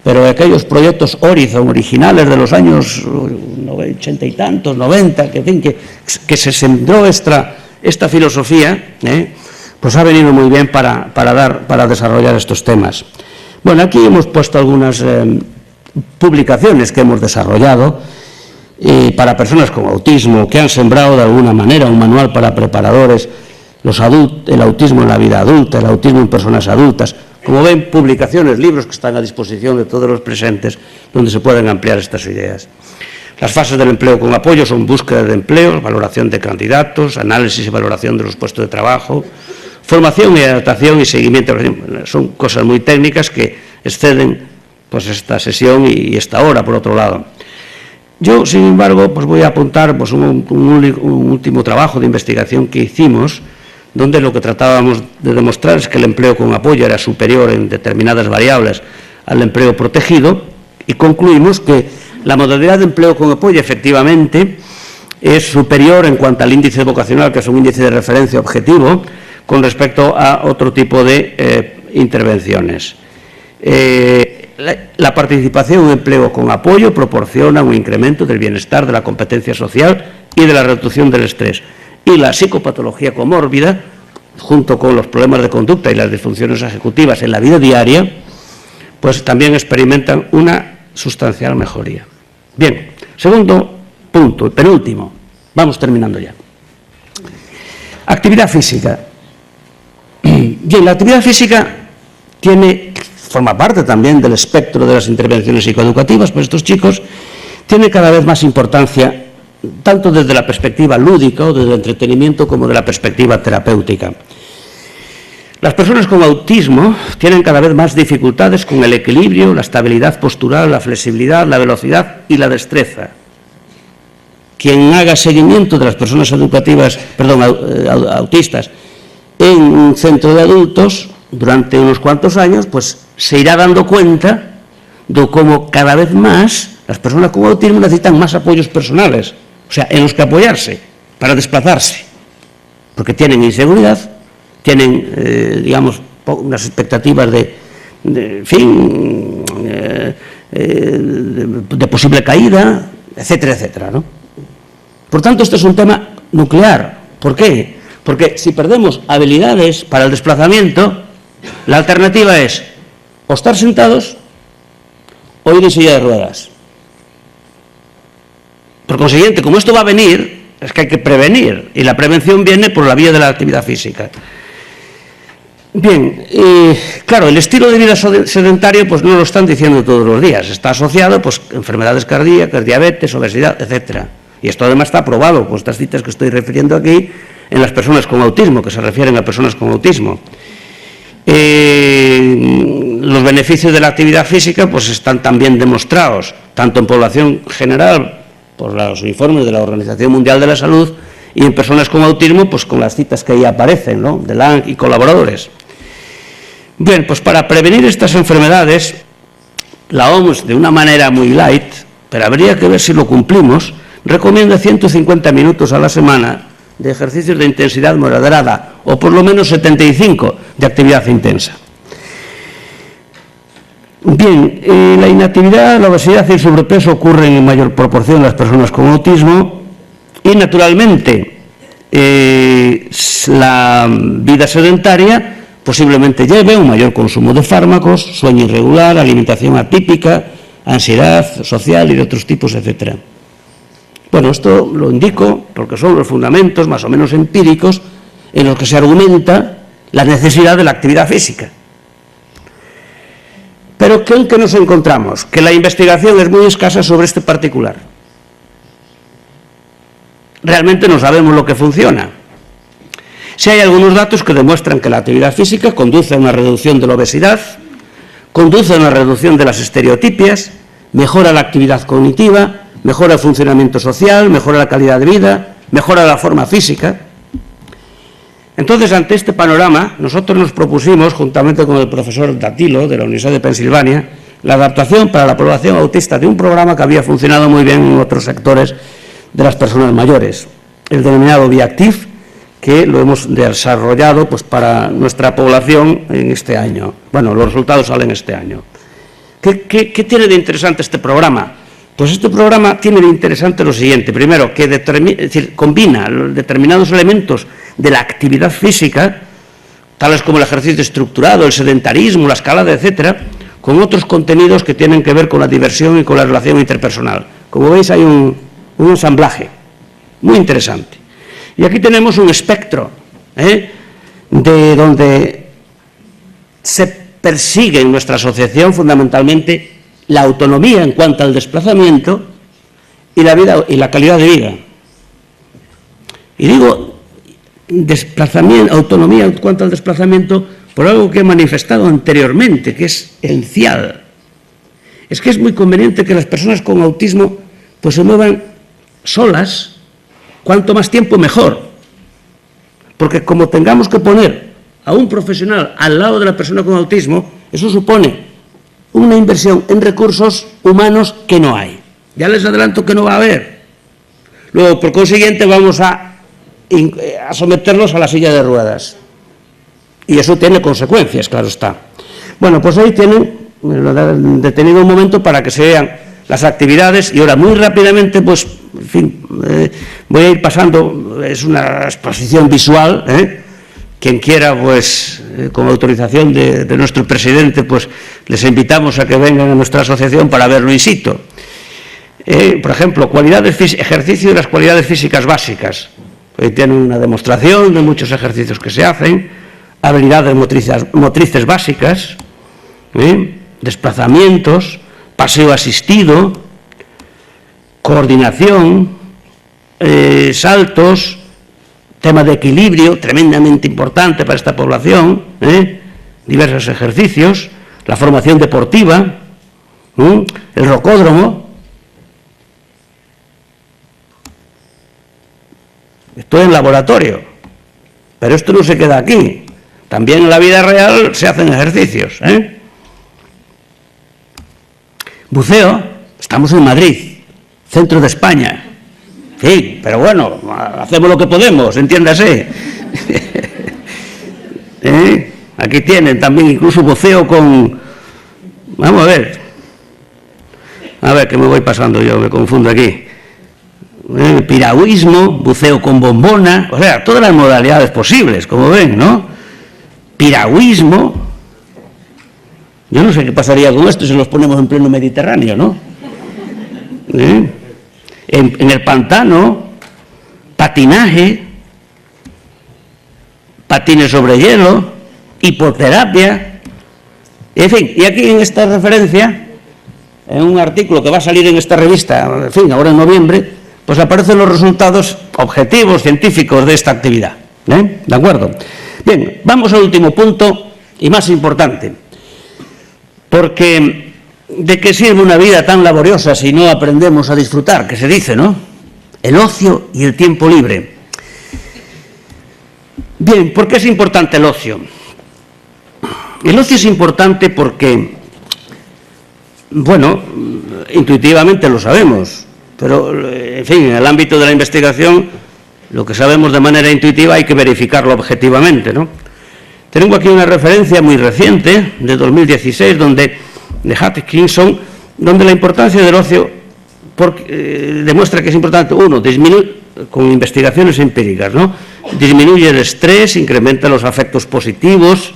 pero aquellos proyectos Horizon originales de los años 80 y tantos, 90, que se sembró esta filosofía, pues ha venido muy bien para desarrollar estos temas. Bueno, aquí hemos puesto algunas publicaciones que hemos desarrollado para personas con autismo, que han sembrado de alguna manera un manual para preparadores, el autismo en la vida adulta, el autismo en personas adultas. Como ven, publicaciones, libros que están a disposición de todos los presentes, donde se pueden ampliar estas ideas. Las fases del empleo con apoyo son búsqueda de empleo, valoración de candidatos, análisis y valoración de los puestos de trabajo, formación y adaptación y seguimiento. Son cosas muy técnicas que exceden pues esta sesión y esta hora, por otro lado. Yo, sin embargo, pues voy a apuntar pues, un último trabajo de investigación que hicimos, donde lo que tratábamos de demostrar es que el empleo con apoyo era superior en determinadas variables al empleo protegido, y concluimos que la modalidad de empleo con apoyo efectivamente es superior en cuanto al índice vocacional, que es un índice de referencia objetivo, con respecto a otro tipo de intervenciones. La participación en empleo con apoyo proporciona un incremento del bienestar, de la competencia social y de la reducción del estrés. Y la psicopatología comórbida, junto con los problemas de conducta y las disfunciones ejecutivas en la vida diaria, pues también experimentan una sustancial mejoría. Bien, segundo punto, el penúltimo, vamos terminando ya. Actividad física. Bien, la actividad física forma parte también del espectro de las intervenciones psicoeducativas, pues estos chicos tienen cada vez más importancia, tanto desde la perspectiva lúdica o desde el entretenimiento como de la perspectiva terapéutica. Las personas con autismo tienen cada vez más dificultades con el equilibrio, la estabilidad postural, la flexibilidad, la velocidad y la destreza. Quien haga seguimiento de las personas autistas en un centro de adultos durante unos cuantos años, pues se irá dando cuenta de cómo cada vez más las personas con autismo necesitan más apoyos personales, o sea, en los que apoyarse para desplazarse, porque tienen inseguridad, tienen, digamos, unas expectativas de posible caída, etcétera, etcétera, ¿no? Por tanto, este es un tema nuclear. ¿Por qué? Porque si perdemos habilidades para el desplazamiento, la alternativa es o estar sentados o ir en silla de ruedas. Por consiguiente, como esto va a venir, es que hay que prevenir, y la prevención viene por la vía de la actividad física. Bien, claro, el estilo de vida sedentario pues no lo están diciendo todos los días, está asociado pues a enfermedades cardíacas, diabetes, obesidad, etcétera. Y esto además está aprobado por estas citas que estoy refiriendo aquí en las personas con autismo, que se refieren a personas con autismo. Los beneficios de la actividad física pues están también demostrados, tanto en población general, por los informes de la Organización Mundial de la Salud, y en personas con autismo, pues con las citas que ahí aparecen, ¿no?, de Lang y colaboradores. Bien, pues para prevenir estas enfermedades, la OMS, de una manera muy light, pero habría que ver si lo cumplimos, recomienda 150 minutos a la semana de ejercicios de intensidad moderada, o por lo menos 75 de actividad intensa. Bien, la inactividad, la obesidad y el sobrepeso ocurren en mayor proporción en las personas con autismo y, naturalmente, la vida sedentaria posiblemente lleve un mayor consumo de fármacos, sueño irregular, alimentación atípica, ansiedad social y de otros tipos, etcétera. Bueno, esto lo indico porque son los fundamentos más o menos empíricos en los que se argumenta la necesidad de la actividad física. Pero ¿en qué nos encontramos? Que la investigación es muy escasa sobre este particular. Realmente no sabemos lo que funciona. Sí hay algunos datos que demuestran que la actividad física conduce a una reducción de la obesidad, conduce a una reducción de las estereotipias, mejora la actividad cognitiva, mejora el funcionamiento social, mejora la calidad de vida, mejora la forma física. Entonces, ante este panorama, nosotros nos propusimos, juntamente con el profesor Datilo, de la Universidad de Pensilvania, la adaptación para la población autista de un programa que había funcionado muy bien en otros sectores de las personas mayores, el denominado Viactiv, que lo hemos desarrollado pues, para nuestra población en este año. Bueno, los resultados salen este año. ¿Qué tiene de interesante este programa? Pues este programa tiene de interesante lo siguiente. Primero, que combina determinados elementos de la actividad física, tales como el ejercicio estructurado, el sedentarismo, la escalada, etcétera, con otros contenidos que tienen que ver con la diversión y con la relación interpersonal. Como veis, hay un ensamblaje muy interesante. Y aquí tenemos un espectro de donde se persigue en nuestra asociación fundamentalmente la autonomía en cuanto al desplazamiento y la calidad de vida. Y digo autonomía en cuanto al desplazamiento por algo que he manifestado anteriormente, que es esencial. Es que es muy conveniente que las personas con autismo pues se muevan solas, cuanto más tiempo mejor, porque como tengamos que poner a un profesional al lado de la persona con autismo, eso supone una inversión en recursos humanos que no hay. Ya les adelanto que no va a haber. Luego, por consiguiente, vamos a someterlos a la silla de ruedas. Y eso tiene consecuencias, claro está. Bueno, pues ahí tienen, detenido un momento para que se vean las actividades, y ahora muy rápidamente, pues, en fin, voy a ir pasando, es una exposición visual, quien quiera, pues, con autorización de nuestro presidente, pues, les invitamos a que vengan a nuestra asociación para verlo in situ. Por ejemplo, ejercicio de las cualidades físicas básicas. Hoy tienen una demostración de muchos ejercicios que se hacen, habilidades motrices básicas, desplazamientos, paseo asistido, coordinación, saltos, tema de equilibrio, tremendamente importante para esta población, diversos ejercicios, la formación deportiva, el rocódromo. Esto es en laboratorio, pero esto no se queda aquí. También en la vida real se hacen ejercicios. Buceo, estamos en Madrid, centro de España. Sí, pero bueno, hacemos lo que podemos, entiéndase. Aquí tienen también incluso buceo con... Vamos a ver. A ver, que me voy pasando yo, me confundo aquí. Piragüismo, buceo con bombona, o sea, todas las modalidades posibles, como ven, ¿no? Piragüismo. Yo no sé qué pasaría con esto si los ponemos en pleno Mediterráneo, ¿no? En el pantano, patinaje, patines sobre hielo, hipoterapia, en fin, y aquí en esta referencia, en un artículo que va a salir en esta revista, en fin, ahora en noviembre, pues aparecen los resultados objetivos, científicos de esta actividad. ¿De acuerdo? Bien, vamos al último punto y más importante, porque ¿de qué sirve una vida tan laboriosa si no aprendemos a disfrutar? Que se dice, ¿no? El ocio y el tiempo libre. Bien, ¿por qué es importante el ocio? El ocio es importante porque, bueno, intuitivamente lo sabemos, pero, en fin, en el ámbito de la investigación, lo que sabemos de manera intuitiva hay que verificarlo objetivamente, ¿no? Tengo aquí una referencia muy reciente, de 2016, de Hutchinson, donde la importancia del ocio demuestra que es importante, uno, con investigaciones empíricas, ¿no? Disminuye el estrés, incrementa los afectos positivos,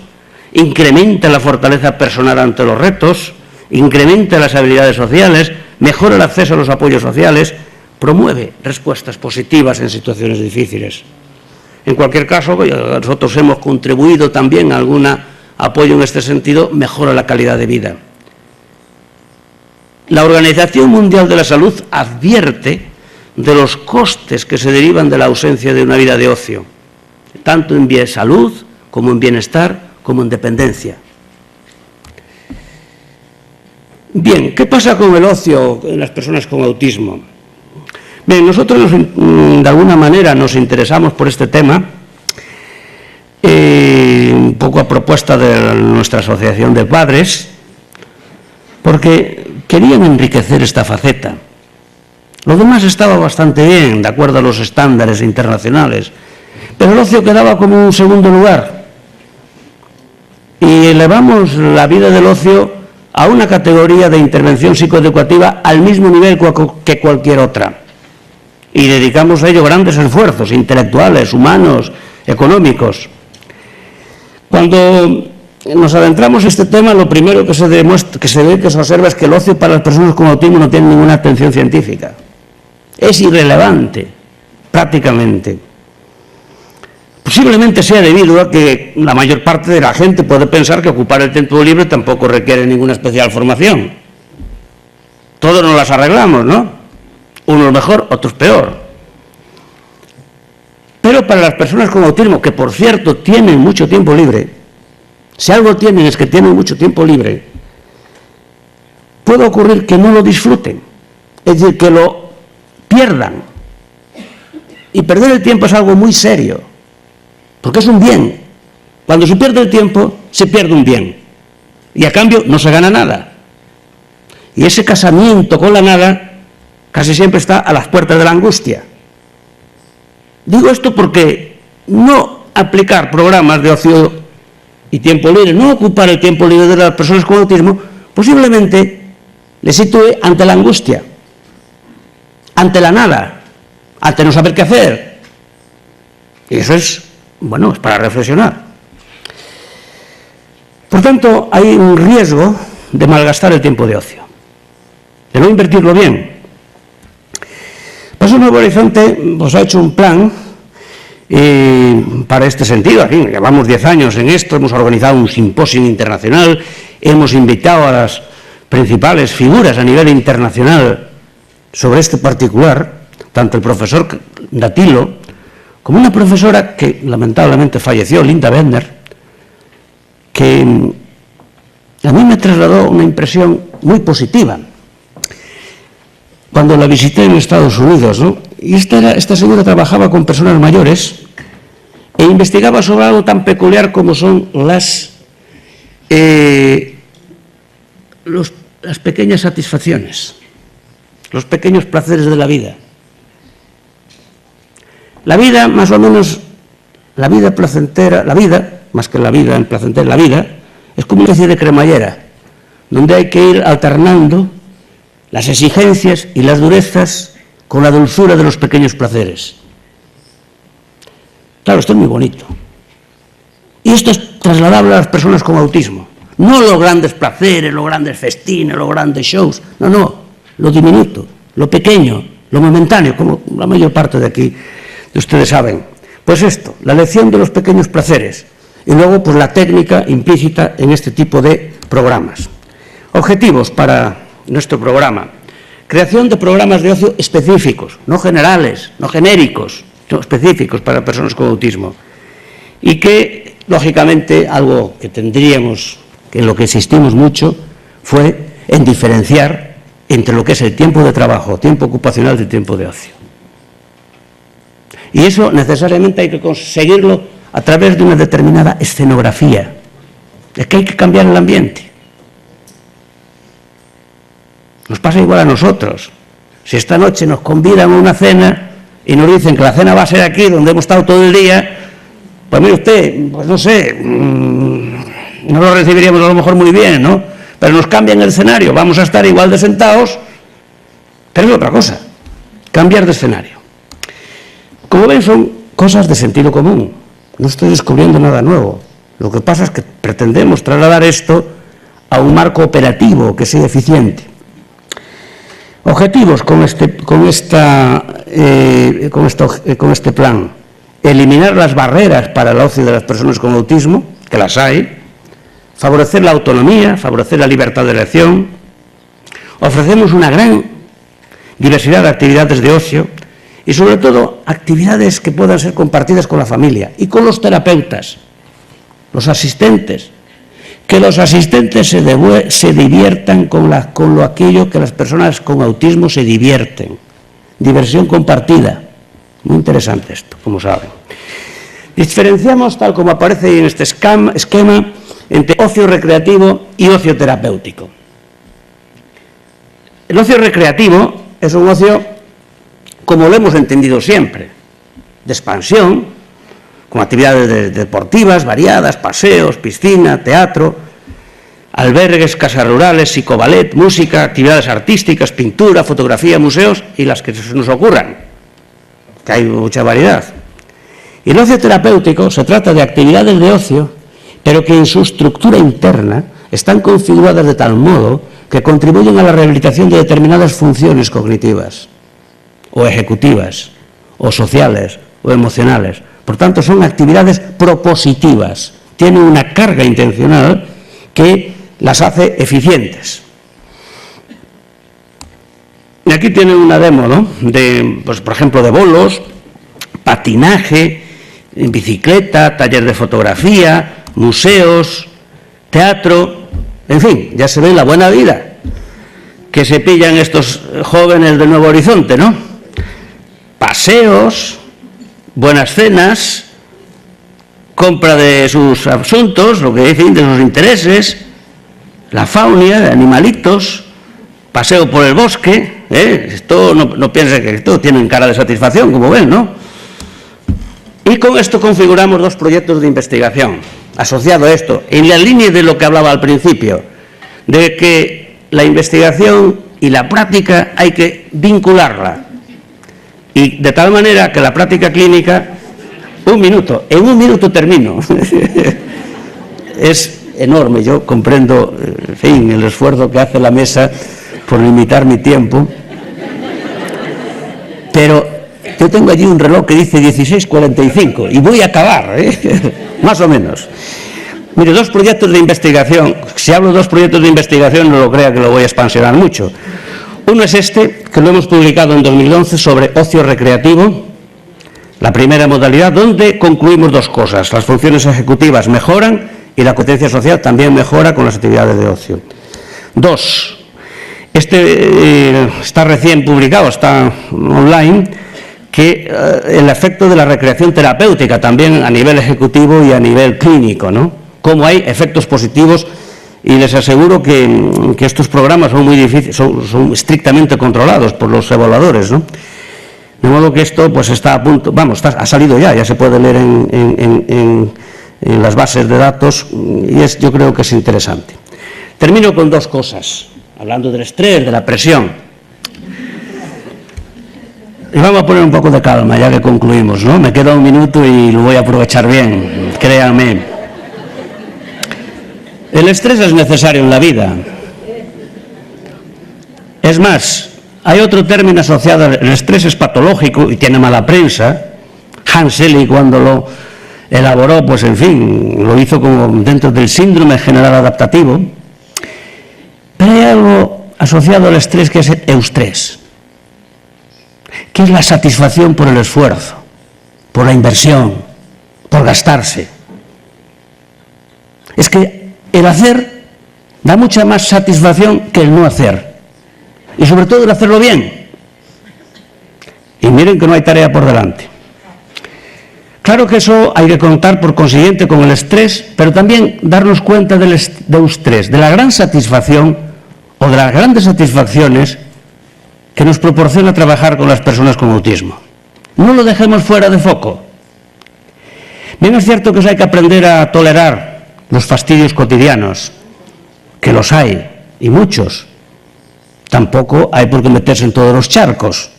incrementa la fortaleza personal ante los retos, incrementa las habilidades sociales, mejora el acceso a los apoyos sociales, promueve respuestas positivas en situaciones difíciles. En cualquier caso, nosotros hemos contribuido también a algún apoyo en este sentido, mejora la calidad de vida. La Organización Mundial de la Salud advierte de los costes que se derivan de la ausencia de una vida de ocio, tanto en salud, como en bienestar, como en dependencia. Bien, ¿qué pasa con el ocio en las personas con autismo? Bien, nosotros de alguna manera nos interesamos por este tema, un poco a propuesta de nuestra asociación de padres, porque querían enriquecer esta faceta. Lo demás estaba bastante bien, de acuerdo a los estándares internacionales, pero el ocio quedaba como un segundo lugar. Y elevamos la vida del ocio a una categoría de intervención psicoeducativa al mismo nivel que cualquier otra. Y dedicamos a ello grandes esfuerzos intelectuales, humanos, económicos. Cuando nos adentramos en este tema, lo primero que se observa es que el ocio para las personas con autismo no tiene ninguna atención científica. Es irrelevante, prácticamente. Posiblemente sea debido a que la mayor parte de la gente puede pensar que ocupar el tiempo libre tampoco requiere ninguna especial formación. Todos nos las arreglamos, ¿no? Unos mejor, otros peor. Pero para las personas con autismo, que por cierto tienen mucho tiempo libre, si algo tienen es que tienen mucho tiempo libre, puede ocurrir que no lo disfruten, es decir, que lo pierdan. Y perder el tiempo es algo muy serio, porque es un bien. Cuando se pierde el tiempo, se pierde un bien. Y a cambio no se gana nada. Y ese casamiento con la nada casi siempre está a las puertas de la angustia. Digo esto porque no aplicar programas de ocio y tiempo libre, no ocupar el tiempo libre de las personas con autismo, posiblemente les sitúe ante la angustia, ante la nada, ante no saber qué hacer. Y eso es, bueno, es para reflexionar. Por tanto, hay un riesgo de malgastar el tiempo de ocio, de no invertirlo bien. Paso Nuevo Horizonte pues, ha hecho un plan para este sentido. Aquí llevamos 10 años en esto, hemos organizado un simposio internacional, hemos invitado a las principales figuras a nivel internacional sobre este particular, tanto el profesor Datilo como una profesora que lamentablemente falleció, Linda Bender, que a mí me trasladó una impresión muy positiva cuando la visité en Estados Unidos, ¿no? Y esta señora trabajaba con personas mayores e investigaba sobre algo tan peculiar como son las pequeñas satisfacciones, los pequeños placeres de la vida. La vida, más o menos, la vida placentera, la vida, más que la vida en placentera, la vida, es como una especie de cremallera, donde hay que ir alternando las exigencias y las durezas con la dulzura de los pequeños placeres. Claro, esto es muy bonito. Y esto es trasladable a las personas con autismo. No los grandes placeres, los grandes festines, los grandes shows. No, no, lo diminuto, lo pequeño, lo momentáneo, como la mayor parte de aquí de ustedes saben. Pues esto, la lección de los pequeños placeres. Y luego, pues la técnica implícita en este tipo de programas. Objetivos para nuestro programa. Creación de programas de ocio específicos, no generales, no genéricos, sino específicos para personas con autismo. Y que, lógicamente, algo que tendríamos, en lo que insistimos mucho, fue en diferenciar entre lo que es el tiempo de trabajo, tiempo ocupacional y tiempo de ocio. Y eso necesariamente hay que conseguirlo a través de una determinada escenografía. Es que hay que cambiar el ambiente. Nos pasa igual a nosotros. Si esta noche nos convidan a una cena y nos dicen que la cena va a ser aquí, donde hemos estado todo el día, pues mire usted, pues no sé, no lo recibiríamos a lo mejor muy bien, ¿no? Pero nos cambian el escenario, vamos a estar igual de sentados, pero es otra cosa, cambiar de escenario. Como ven, son cosas de sentido común, no estoy descubriendo nada nuevo. Lo que pasa es que pretendemos trasladar esto a un marco operativo que sea eficiente. Objetivos con este plan. Eliminar las barreras para el ocio de las personas con autismo, que las hay. Favorecer la autonomía, favorecer la libertad de elección. Ofrecemos una gran diversidad de actividades de ocio y, sobre todo, actividades que puedan ser compartidas con la familia y con los terapeutas, los asistentes. Que los asistentes se diviertan con aquello que las personas con autismo se divierten. Diversión compartida. Muy interesante esto, como saben. Diferenciamos, tal como aparece en este esquema, entre ocio recreativo y ocio terapéutico. El ocio recreativo es un ocio, como lo hemos entendido siempre, de expansión, con actividades deportivas variadas, paseos, piscina, teatro, albergues, casas rurales, psicoballet, música, actividades artísticas, pintura, fotografía, museos y las que se nos ocurran, que hay mucha variedad. Y el ocio terapéutico se trata de actividades de ocio, pero que en su estructura interna están configuradas de tal modo que contribuyen a la rehabilitación de determinadas funciones cognitivas, o ejecutivas, o sociales, o emocionales. Por tanto, son actividades propositivas, tienen una carga intencional que las hace eficientes. Y aquí tienen una demo, ¿no? Pues, por ejemplo, de bolos, patinaje, bicicleta, taller de fotografía, museos, teatro, en fin, ya se ve la buena vida que se pillan estos jóvenes del Nuevo Horizonte, ¿no? Paseos, buenas cenas, compra de sus asuntos, lo que dicen, de sus intereses, la fauna, de animalitos, paseo por el bosque, Esto no piense que esto tienen cara de satisfacción, como ven, ¿no? Y con esto configuramos dos proyectos de investigación, asociado a esto, en la línea de lo que hablaba al principio, de que la investigación y la práctica hay que vincularla. Y de tal manera que la práctica clínica, en un minuto termino. Es enorme, yo comprendo, en fin, el esfuerzo que hace la mesa por limitar mi tiempo, pero yo tengo allí un reloj que dice 16:45 y voy a acabar, más o menos. Mire, dos proyectos de investigación, si hablo de dos proyectos de investigación no lo crea que lo voy a expansionar mucho. Uno es este, que lo hemos publicado en 2011 sobre ocio recreativo, la primera modalidad, donde concluimos dos cosas: las funciones ejecutivas mejoran y la competencia social también mejora con las actividades de ocio. Dos, está recién publicado, está online, que el efecto de la recreación terapéutica también a nivel ejecutivo y a nivel clínico, ¿no? Cómo hay efectos positivos, y les aseguro que estos programas son muy difíciles, son estrictamente controlados por los evaluadores, ¿no? De modo que esto pues está a punto, vamos, ha salido ya se puede leer en las bases de datos y yo creo que es interesante. Termino con dos cosas, hablando del estrés, de la presión. Y vamos a poner un poco de calma ya que concluimos, ¿no? Me queda un minuto y lo voy a aprovechar bien, créanme. El estrés es necesario en la vida. Es más, hay otro término asociado, el estrés es patológico y tiene mala prensa. Hans Selye, cuando lo elaboró, pues en fin, lo hizo como dentro del síndrome general adaptativo. Pero hay algo asociado al estrés que es el eustrés, que es la satisfacción por el esfuerzo, por la inversión, por gastarse. Es que el hacer da mucha más satisfacción que el no hacer. Y sobre todo el hacerlo bien. Y miren que no hay tarea por delante. Claro que eso hay que contar por consiguiente con el estrés, pero también darnos cuenta del estrés, de la gran satisfacción o de las grandes satisfacciones que nos proporciona trabajar con las personas con autismo. No lo dejemos fuera de foco. Bien es cierto que hay que aprender a tolerar los fastidios cotidianos, que los hay, y muchos. Tampoco hay por qué meterse en todos los charcos.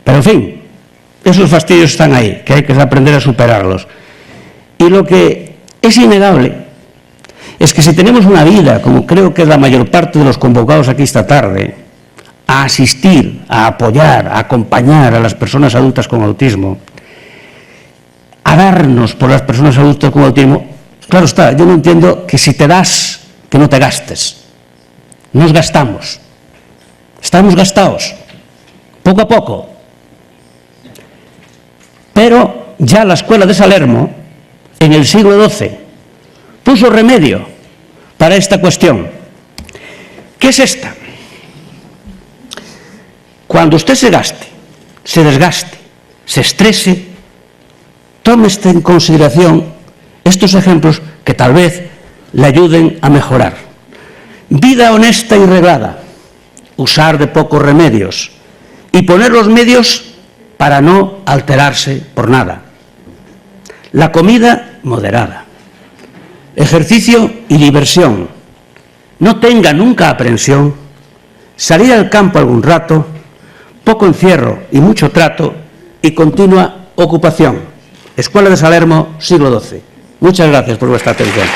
Pero en fin, esos fastidios están ahí, que hay que aprender a superarlos. Y lo que es innegable es que si tenemos una vida, como creo que es la mayor parte de los convocados aquí esta tarde, a asistir, a apoyar, a acompañar a las personas adultas con autismo, a darnos por las personas adultas con autismo, claro está, yo no entiendo que si te das, que no te gastes. Nos gastamos. Estamos gastados, poco a poco. Pero ya la escuela de Salermo, en el siglo XII, puso remedio para esta cuestión. ¿Qué es esta? Cuando usted se gaste, se desgaste, se estrese, tome en consideración estos ejemplos que tal vez le ayuden a mejorar. Vida honesta y reglada. Usar de pocos remedios y poner los medios para no alterarse por nada. La comida moderada. Ejercicio y diversión. No tenga nunca aprensión. Salir al campo algún rato. Poco encierro y mucho trato y continua ocupación. Escuela de Salermo, siglo XII. Muchas gracias por vuestra atención.